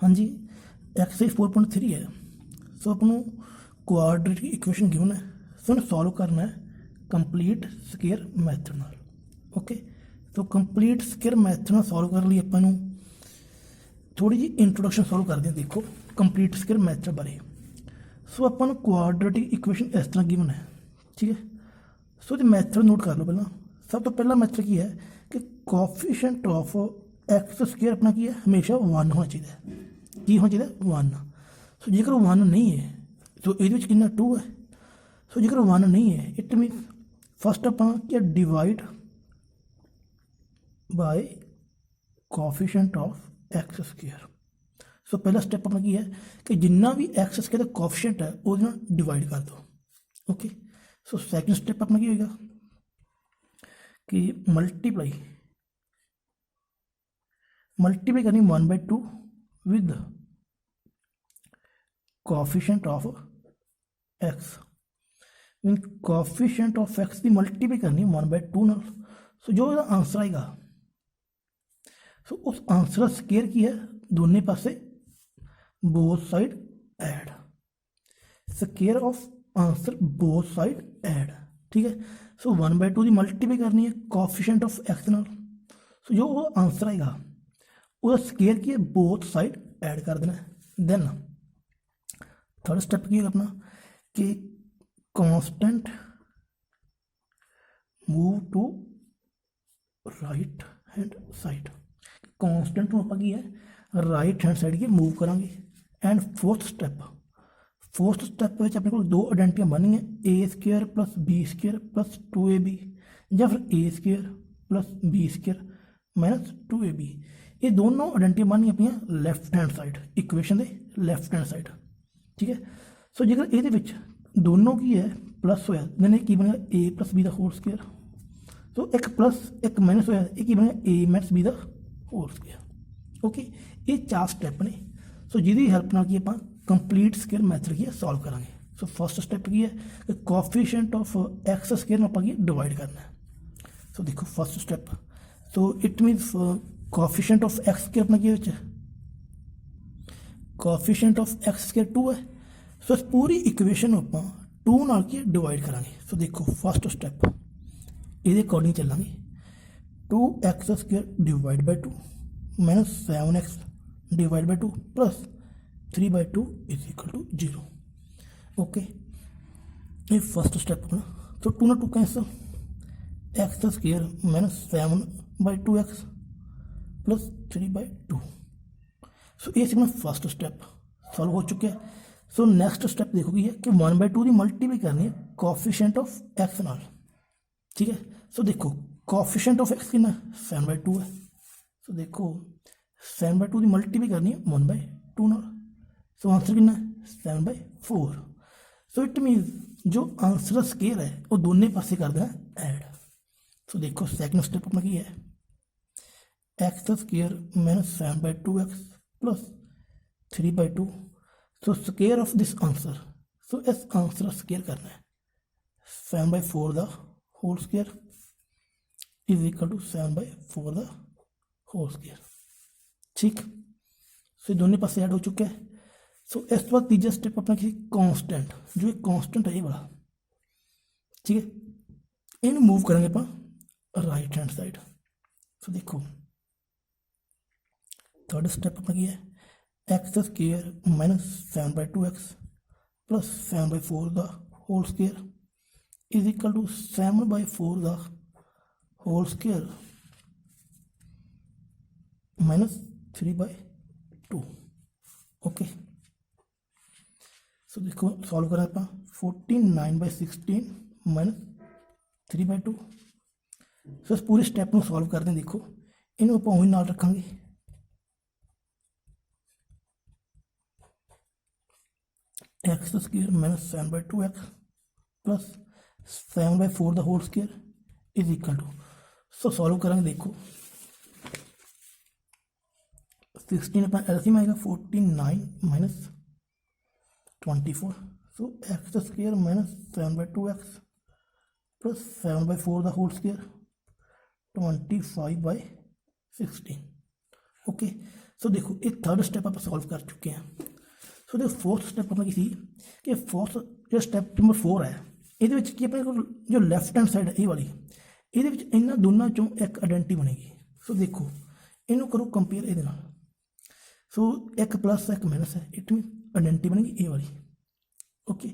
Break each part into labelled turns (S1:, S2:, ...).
S1: हाँ जी, एक्सरसाइज 4.3 है। सो अपनों क्वाड्रेटिक इक्वेशन गिवन है, सो उन्हें सॉल्व करना है कंप्लीट स्केयर मैथड नाल। ओके, तो कंप्लीट स्केयर मैथड नाल सॉल्व करने लिए अपन थोड़ी जी इंट्रोडक्शन सॉल्व करते हैं। देखो कंप्लीट स्केयर मैथड बारे। सो अपन क्वाड्रेटिक इक्वेशन इस तरह गिवन है, ठीक है। सो ये मैथड नोट कर लो पहला। सब तो पहला मैथड की है कि कोएफिशिएंट ऑफ एक्स स्केयर अपना की है हमेशा 1 होना चाहिए। की होना चाहिए 1। सो जेकर 1 नहीं है तो ये कितना 2 है। सो जेकर 1 नहीं है इट मीन फर्स्ट अपना क्या divide by coefficient of x square. So पहला स्टेप अपना की है कि जिन्ना भी एक्स स्केयर का कोएफिशिएंट है वो डिवाइड कर दो। ओके, सो सेकंड स्टेप अपना की होगा कि मल्टीप्लाई करनी 1/2 with coefficient of x. Mean coefficient of x की मल्टीप्लाई करनी 1/2 नाल। सो जो आंसर आएगा सो उस आंसर स्केयर की है दोनों पासे both side add. Square of answer both side add, ठीक है। सो 1/2 की मल्टीप्लाई करनी है कोएफिशिएंट ऑफ एक्स नाल। सो जो आंसर आएगा उसका स्केयर की है बोथ साइड ऐड कर देना है। देन थर्ड स्टेप की है अपना कि constant move to right hand side. Constant आप की है राइट हैंड साइड की मूव करांगे। एंड फोर्थ स्टेप अपने को दो आइडेंटिटियां बननी है, a square plus b square plus 2ab या फिर a square plus b square minus 2ab। ये दोनों आइडेंटिटियां बननी अपन लैफ्ट हैंड साइड इक्वेशन के लैफ्ट हैंड साइड, ठीक है। सो जेकर ये दोनों की है प्लस होया देन की बनेगा ए प्लस बी का होल स्केयर। सो एक प्लस एक माइनस होया ये बनेगा ए माइनस बी का होल स्केयर। ओके, ये 4 स्टेप ने। सो जिहदी हेल्प नाल की आपां कंप्लीट स्केयर मैथड की सॉल्व करांगे। सो फर्स्ट स्टेप की है कि कोएफिशिएंट ऑफ एक्स स्केयर आपां की डिवाइड करना है। सो देखो first step, so it मीनस coefficient of x square अपना की कोएफिशिएंट ऑफ एक्स स्केयर 2 है। सो इस पूरी इक्वेशन आपां 2 नाल की डिवाइड करांगे। सो देखो फर्स्ट स्टेप ये अकॉर्डिंग चलांगे 2x square divide by 2 minus 7x divide by 2 plus 3/2 is equal to 0। Okay, ये फर्स्ट स्टेप अपना। तो 2 ना 2 cancel, x square minus 7/2x plus 3/2। So ये अपना फर्स्ट स्टेप सॉल्व हो चुके हैं। सो नेक्स्ट स्टेप देखोगे है कि 1/2 की मल्टीप्लाई करनी है कोएफिशिएंट ऑफ एक्स नाल, ठीक है। सो देखो कोएफिशिएंट ऑफ एक्स कितना 7/2 है। सो देखो 7/2 की मल्टीप्लाई करनी है 1/2 नाल। सो आंसर कितना 7/4। सो इट मीन जो आंसर स्केयर है वो दोनों पासे कर देना ऐड। सो देखो सेकंड स्टेप अपना की है x square minus 7/2x plus 3/2। So square of this answer, so इस आंसर स्केयर करना है 7/4 का whole square is equal to 7/4 का होल स्केयर, ठीक। सो दोनों पासे ऐड हो चुके हैं। सो इस बाद तीजा स्टेप अपना किसी कांस्टेंट, जो एक कांस्टेंट है ये वाला, ठीक है, इन मूव करेंगे अपन राइट हैंड साइड। सो देखो थर्ड स्टेप अपना की है x square minus 7/2x plus 7/4 का whole square is equal to 7/4 का whole square minus 3/2। Okay, so देखो सॉल्व करें आप 49/16 माइनस 3/2। सो इस पूरे स्टेप को सॉल्व करते हैं। देखो इन्हों आप वही नाल रखेंगे, x square minus 7/2x plus 7/4 का whole square is equal to. So solve करेंगे। देखो 16 अपना एलसीएम आएगा 49 minus 24। So x square minus 7/2x plus 7/4 का होल स्केयर 25/16। ओके, सो देखो ये थर्ड स्टैप आप सॉल्व कर चुके हैं। सो देखो फोर्थ स्टैप अपना की कि फोर्थ जो स्टैप नंबर 4 है ये अपने को जो लैफ्ट हैंड साइड है ये वाली ये इन्होंने दोनों चों एक आइडेंटिटी बनेगी। सो देखो इनू करो कंपेयर ये। सो एक प्लस एक माइनस है इट मीन आइडेंटिटी बनेगी ए वाली। ओके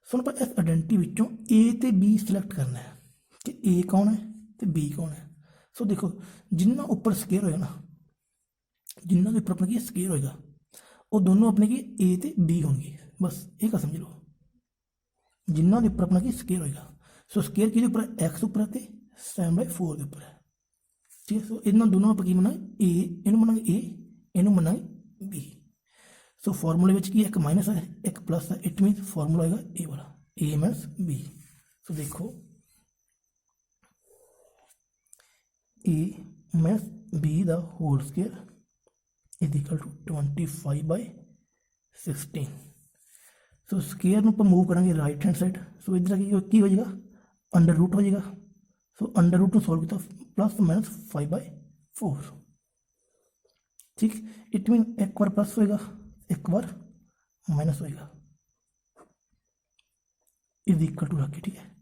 S1: सो आप इस आइडेंटिटी विचों ए तो बी सिलेक्ट करना है कि ए कौन है तो बी कौन है। सो देखो जिन्ना उपर स्केयर होएगा ना जिन्ना के उपर अपने की स्केयर होएगा वो दोनों अपने की ए तो बी होंगे। बस ये का समझ लो जिन्ना के उपर अपना की स्केयर होएगा। सो स्केयर कि उपर एक्स उपर है तो 7/4 के उपर है। ठीक है सो इन्होंने दोनों आप बनाए ए इनू बनाएंगे ए इनू बनाएंगे बी। सो फॉर्मूले में की एक माइनस है एक प्लस है इट मीन फॉर्मूला होगा ए वाला ए माइनस बी। सो देखो a minus b the whole square is equal to 25/16। So square में मूव करेंगे राइट हैंड साइड। सो इधर की हो जाएगा अंडर रूट हो जाएगा। सो अंडर रूट में सॉल्व किया प्लस माइनस 5/4। ठीक इट मीन एक बार प्लस होएगा एक बार माइनस होएगा इज इक्वल टू रखे। ठीक है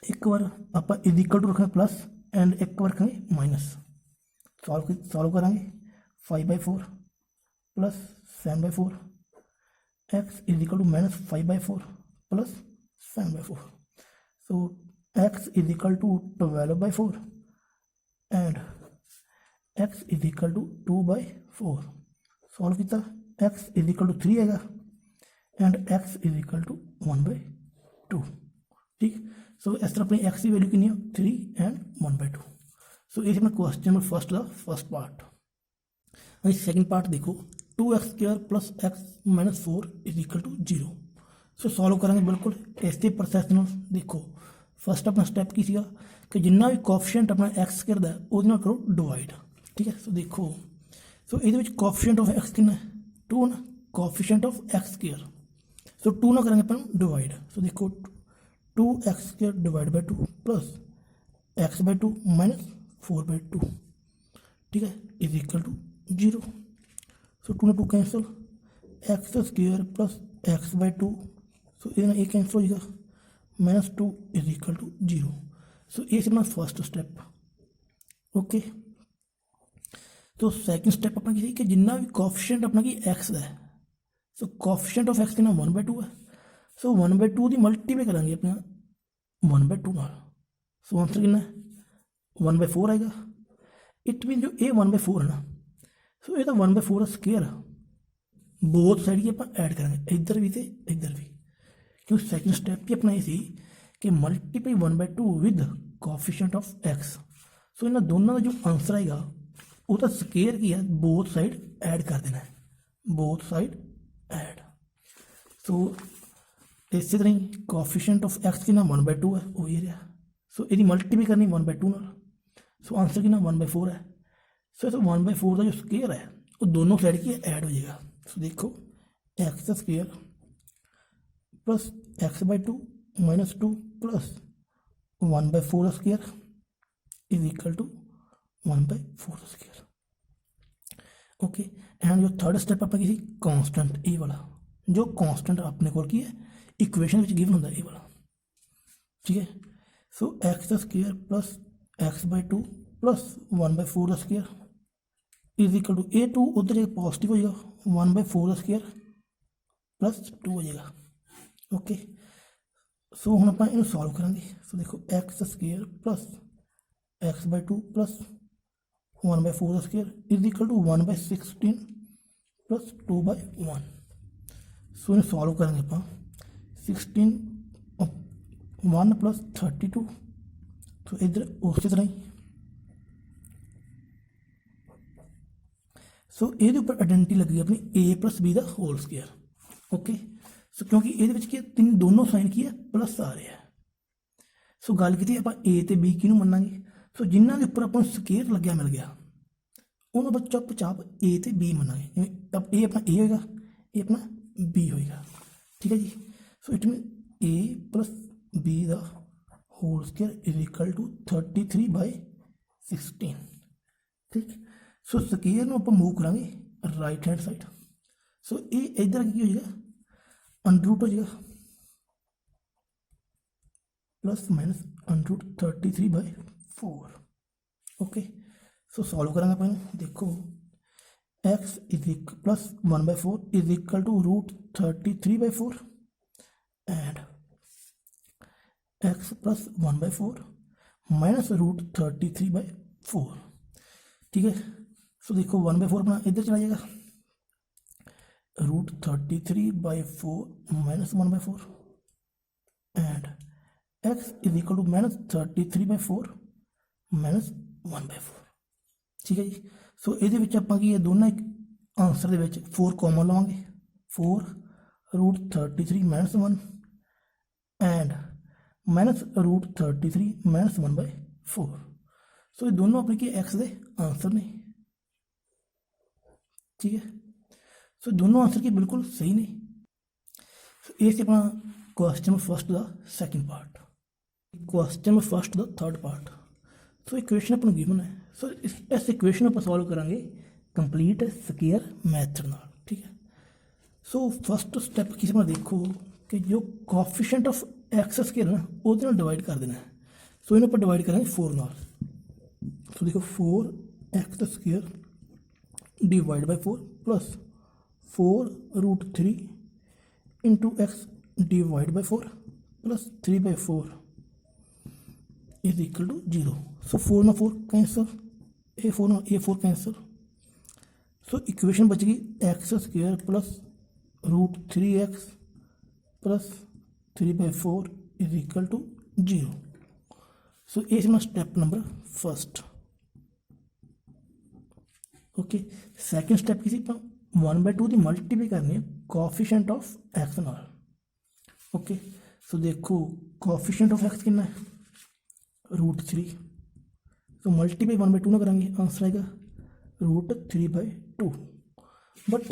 S1: एक बार आप इज इक्वल टू रखेंगे प्लस एंड एक बार रखेंगे माइनस। सॉल्व करेंगे 5/4 plus 7/4 x is equal to minus 5/4 plus 7/4। So x is equal to 12/4 and x is equal to 2/4। Solve किया एक्स इज इक्वल टू 3 आएगा and x is equal to 1/2। ठीक सो इस तरह अपनी एक्स की वैल्यू कितनी है 3 एंड 1/2। सो ये अपना क्वेश्चन नंबर फर्स्ट पार्ट। अभी सेकंड पार्ट देखो 2x² plus x minus 4 is equal to 0। So solve करेंगे बिल्कुल इस प्रोसैस में। देखो फर्स्ट अपना स्टैप की सीगा कि जिन्ना भी कोएफिशिएंट अपना x करता है वो करो डिवाइड। ठीक है सो देखो सो ये कोएफिशिएंट ऑफ x कितना 2 ना कोएफिशिएंट ऑफ x²। सो 2 ना करेंगे अपन डिवाइड। सो देखो 2x² divide by 2 plus x/2 minus 4/2। ठीक है इज इक्वल टू 0। सो 2 ने 2 कैंसल x² प्लस x/2। सो ये कैंसल हो जाएगा minus 2 is equal to 0। So ये अपना फर्स्ट स्टेप। ओके तो सेकंड स्टेप अपना की कि जिन्ना भी कोएफिशिएंट अपना की x है सो कोएफिशिएंट ऑफ x कितना 1/2 है। सो 1/2 की मल्टीप्लाई करेंगे अपने 1/2 नाल। सो आंसर कितना 1/4 आएगा। इट मीन जो ये 1/4 है ना सो ये 1/4 स्क्वायर बोथ साइड की आप ऐड करेंगे इधर भी तो इधर भी क्योंकि सेकंड स्टेप ही अपना ये सी कि multiply 1/2 with coefficient of x। सो इन दोनों का जो आंसर आएगा वो तो स्क्वायर की है बोथ साइड ऐड कर देना है बोथ साइड ऐड। सो इसी तरह ही कोएफिशिएंट ऑफ x की ना 1/2 है वो ये रहा। सो यदि मल्टीप्लाई करनी 1/2 नाल। सो आंसर की ना 1/4 है। सो 1/4 का जो स्क्वायर है वो दोनों साइड की ऐड हो जाएगा। सो देखो x² plus x/2 minus 2 plus 1/4 square is equal to 1/4 square. Okay and जो थर्ड स्टेप अपना किसी कांस्टेंट ए वाला जो कांस्टेंट अपने को की है इक्वेशन में गिवन होता है ए वाला। ठीक है so x² plus x/2 plus 1/4 square is equal to a2 उधर एक पॉजिटिव हो जाएगा 1/4 स्क्वायर प्लस 2 हो जाएगा। ओके सो हम आप इन सॉल्व करेंगे। सो देखो x² plus x/2 plus 1/4 square is equal to 1/16 plus 2/1। So इन सॉल्व करेंगे आप 16 1 प्लस 32। तो इधर उसी तरह ही सो ये उपर आइडेंटिटी लगी अपनी a plus B the whole square. Okay so क्योंकि ये तीन दोनों साइन की है प्लस आ रहे हैं। सो गल की आप ए तो बी किनू मनांगे। सो जिन्हों के उपर अपन स्क्वायर लग्या मिल गया उन्होंने आप चुप चाप ए तो बी मनांगे। अब ये अपना ए होएगा ये अपना बी होएगा। ठीक है जी so it mean a plus B the whole square is equal to 33/16। ठीक सो स्केयर ਨੂੰ ਆਪਾਂ मूव करांगे राइट हैंड साइड। सो ये इधर की हो जाएगा अंडर रूट हो जाएगा plus minus under root 33/4। Okay so solve करांगे अपन। देखो x is equal plus 1/4 is equal to root 33/4 and x plus 1/4 minus root 33/4। ठीक है सो देखो 1/4 अपना इधर चला जाएगा root 33/4 minus 1/4 and x is equal to minus 33/4 minus 1/4। ठीक है जी। सो ये ਆਪਾਂ ਕੀ ਹੈ ਦੋਨਾਂ ਆਨਸਰ ਦੇ ਵਿੱਚ 4 ਕਾਮਨ ਲਵਾਂਗੇ 4 root 33 minus 1 and minus root 33 minus 1/4। So ये दोनों अपने की एक्स के आंसर ने। ठीक है सो दोनों आंसर की बिल्कुल सही ने। ये अपना क्वेश्चन फर्स्ट का सैकेंड पार्ट। क्वेश्चन फर्स्ट का थर्ड पार्ट। सो इक्वेशन अपन गिवन है। सो इस इक्वेशन आप सॉल्व करांगे कंप्लीट स्केयर मैथड नाल। ठीक है सो फर्स्ट स्टैप किसी में देखो कि जो कोएफिशिएंट ऑफ एक्स स्केयर है ना वो डिवाइड कर देना है। सो इन्हें आप डिवाइड करेंगे 4 नाल। सो देखो 4x square divide by 4 plus 4 root 3 into x divide by 4 plus 3/4 is equal to 0। So 4 ना 4 कैंसल A4 कैंसल। सो इक्वेशन बच गई x square plus root 3x plus 3/4 is equal to 0। So ये अपना step number first. Okay second step किसी 1/2 की multiply करनी है coefficient of x नाल। ओके सो देखो कोएफिशिएंट ऑफ एक्स कितना है रूट 3। सो मल्टीप्लाई 1/2 ना करेंगे आंसर आएगा रूट 3/2। बट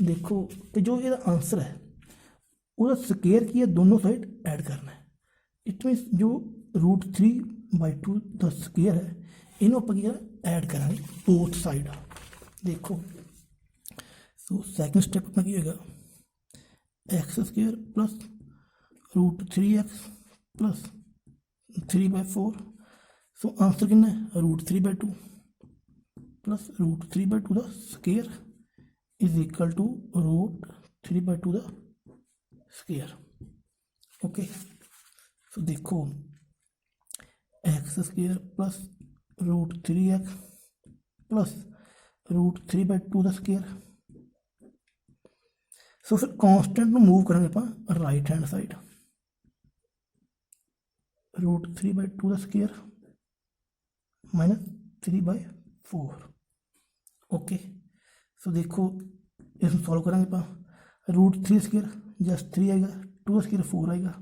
S1: देखो कि जो ये आंसर है वो स्केयर की है दोनों साइड ऐड करना है। इट मीन्स जो रूट 3/2 का स्केयर है इन्हों आप ऐड करेंगे बोथ साइड। देखो सो सैकेंड स्टेप अपना की होगा x square plus root 3x plus 3/4। So answer कितना है रूट 3/2 प्लस रूट 3/2 का square is equal to root 3/2 का स्केयर। ओके सो देखो x square plus root 3x plus root 3/2 का स्केयर। सो फिर कॉन्स्टेंट में मूव करेंगे अपन राइट हैंड साइड रूट 3/2 का स्केयर माइनस 3/4। ओके सो देखो इसमें सॉल्व करेंगे अपन रूट 3 स्केयर जस्ट 3 आएगा 2 स्केयर 4 आएगा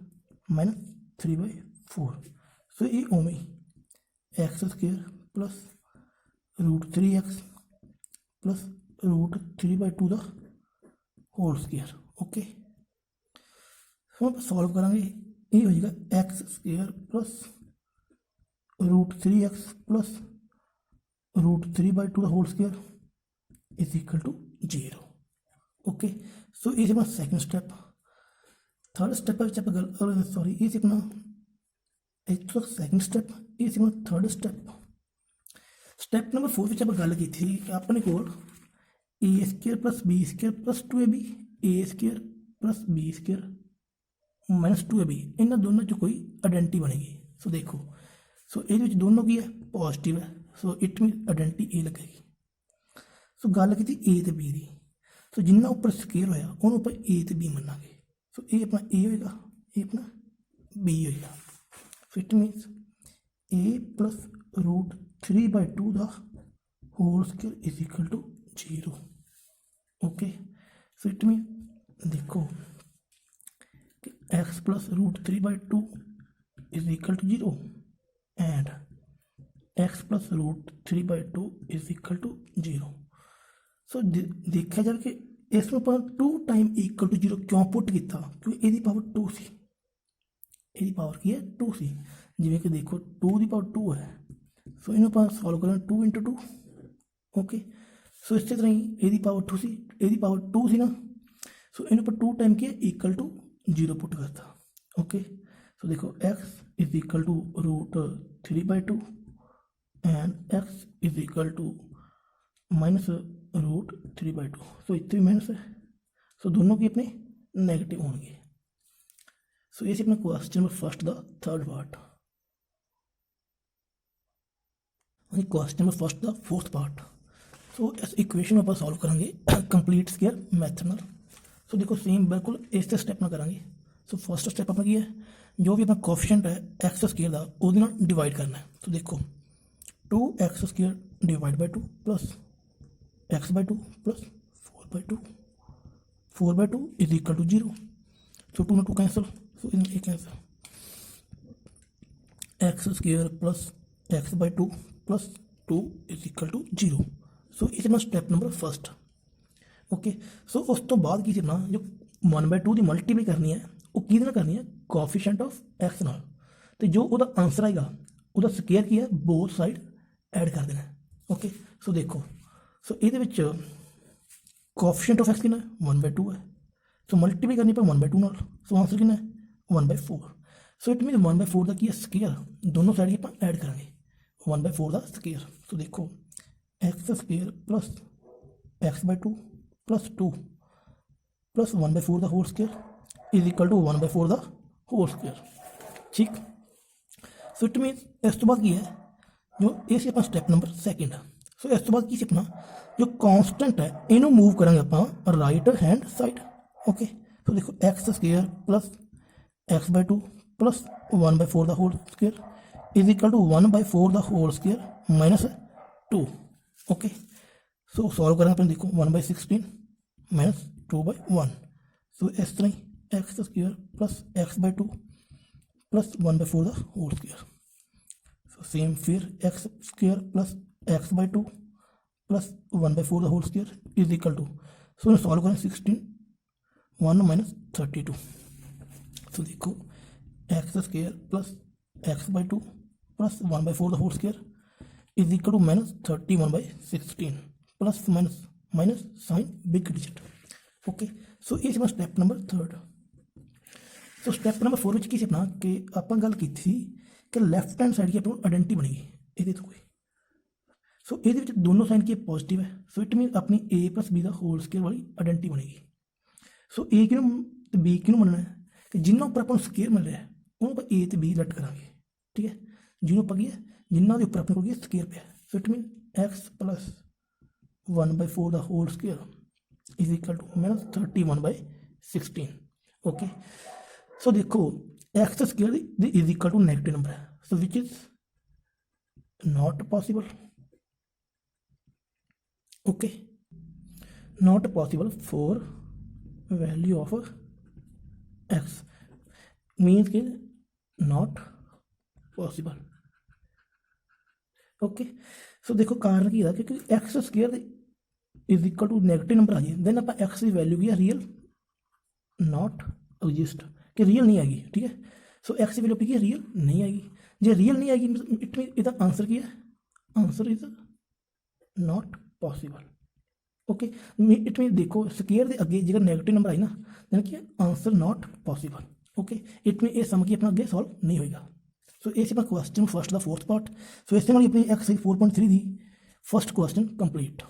S1: माइनस 3/4। सो ये ओमे x square plus root 3x plus root 3/2 का होल स्केयर। ओके सो आप सॉल्व करेंगे ये हो जाएगा x square plus root 3x plus root 3/2 का whole square is equal to 0। Okay so ये अपना सैकेंड स्टेप। थर्ड स्टेप गल सॉरी ये अपना एक सैकेंड स्टेप ये अपना थर्ड स्टेप। स्टेप नंबर 4 में आप गल की थी अपने को a square plus b square plus 2ab a square plus b square minus 2ab इन्होंने दोनों चो कोई आइडेंटिटी बनेगी। सो देखो सो ये दोनों की है पॉजिटिव है। सो इट मीन आइडेंटिटी ए लगेगी। सो गल की ए तो बी की। सो जिन्ना उपर स्केयर होया उन्होंने आप ए तो बी मनांगे। सो ये अपना ए होएगा ये अपना बी होएगा। So it means a plus root 3/2 का whole square is equal to 0। Okay so it mean देखो x plus root 3/2 is equal to 0 and x plus root 3/2 is equal to 0। So देखा जाए कि इसमें पर 2 टाइम इक्वल टू 0 क्यों put किया क्योंकि यदी पावर 2 सी यदी पावर की है 2 सी जिमें कि देखो 2 की पावर 2 है। सो इन्होंने आप सॉल्व करना 2 × 2 ओके सो इस तरह ही ए the power 2 C, A the power 2 सी ना, सो इन पर 2 टाइम किया इक्वल टू 0 पुट करता। ओके सो देखो x is equal to √3/2 and x is equal to -√3/2। So इतने माइनस है, सो दोनों की अपने नेगेटिव होंगे। सो ये अपना question number first the third part. Question number first the fourth part. So इस इक्वेशन आप सॉल्व करेंगे कंप्लीट स्केयर मैथड नाल। सो देखो सेम बिल्कुल इस स्टैप नाल करेंगे। सो फर्स्ट स्टैप अपना की है, जो भी अपना कोफिशिएंट है एक्स स्केयर का वो डिवाइड करना है। तो देखो 2x² divide by 2 plus x/2 plus 4/2, 4/2 is equal to 0। So 2 2 cancel, so ये cancel, x² plus x/2 plus 2 is equal to 0। So इस अपना step number first. Okay so उस तो बाद की अपना जो 1/2 की मल्टीप्लाई करनी है वो कि करनी है कोफिशिएंट ऑफ एक्स नाल, तो जो वो आंसर आएगा वो स्केयर की है बोथ साइड ऐड कर देना है। ओके सो देखो सो ये कोफिशिएंट ऑफ एक्स कितना 1/2 है, सो मल्टीप्लाई करनी पर 1/2 नाल, सो आंसर कितना है 1/4। सो इट मीन 1/4 का की है स्केयर, दोनों साइड की आप ऐड करेंगे 1/4 का स्केयर। सो देखो x² plus x/2 plus 2 plus 1/4 का whole square is equal to 1/4 का होल स्केयर। ठीक सो इट मीन इस तो बाद की है जो ये अपना स्टैप नंबर सैकेंड। सो इस तो बाद की अपना जो कॉन्सटेंट है इनू मूव करेंगे आप right hand side. Okay so देखो x² प्लस x/2 प्लस 1/4 का whole square is equal to 1/4 का whole square minus 2। Okay so solve करेंगे अपने देखो 1/16 माइनस 2/1। सो इस तरह ही x² प्लस x/2 प्लस 1/4 का होल स्केयर। सो सेम फिर x² प्लस x/2 प्लस 1/4 का whole square is equal to, so solve करें 16 1 माइनस 32। सो देखो x² प्लस x/2 प्लस 1/4 का whole square is equal to -31/16 plus minus minus sign big digit. Okay so ये step number third. So step number 4 की अपना कि आप गल की थी कि लैफ्ट हैंड साइड की अपनी आइडेंटिटी बनेगी ये तो कोई। सो ये दोनों साइन की पॉजिटिव है, सो इट मीन अपनी a प्लस b का होल स्केयर वाली आइडेंटिटी बनेगी। सो a कि b कि मनना है कि जिन्हों पर अपन स्केयर मिल रहा है उन्होंने पर a तो b लट करा। ठीक है जिन्हों पर है जिन्हों के उपर अपने को स्केयर पे। So it mean x plus 1/4 का whole square is equal to -31/16। Okay so देखो x square is equal to negative number है, so which is not possible. Okay not possible for value of x means कि not possible. Okay so देखो कारण की है क्योंकि x square is equal to negative number आ जाए then आप एक्स की वैल्यू की है रियल नॉट एग्जिस्ट कि रियल नहीं आएगी। ठीक है सो एक्स की वैल्यू की है रियल नहीं आएगी, जो रियल नहीं आएगी इट मीन इसका आंसर क्या है, answer is not possible. Okay it mean देखो स्केयर के अगे जो नेगेटिव नंबर आई ना देन कि answer not possible. Okay it mean ये सम की अपना अगे सॉल्व नहीं होएगा। सो ये अपना क्वेश्चन फर्स्ट का फोर्थ पार्ट। सो इस अपनी exercise 4.3 the first question complete.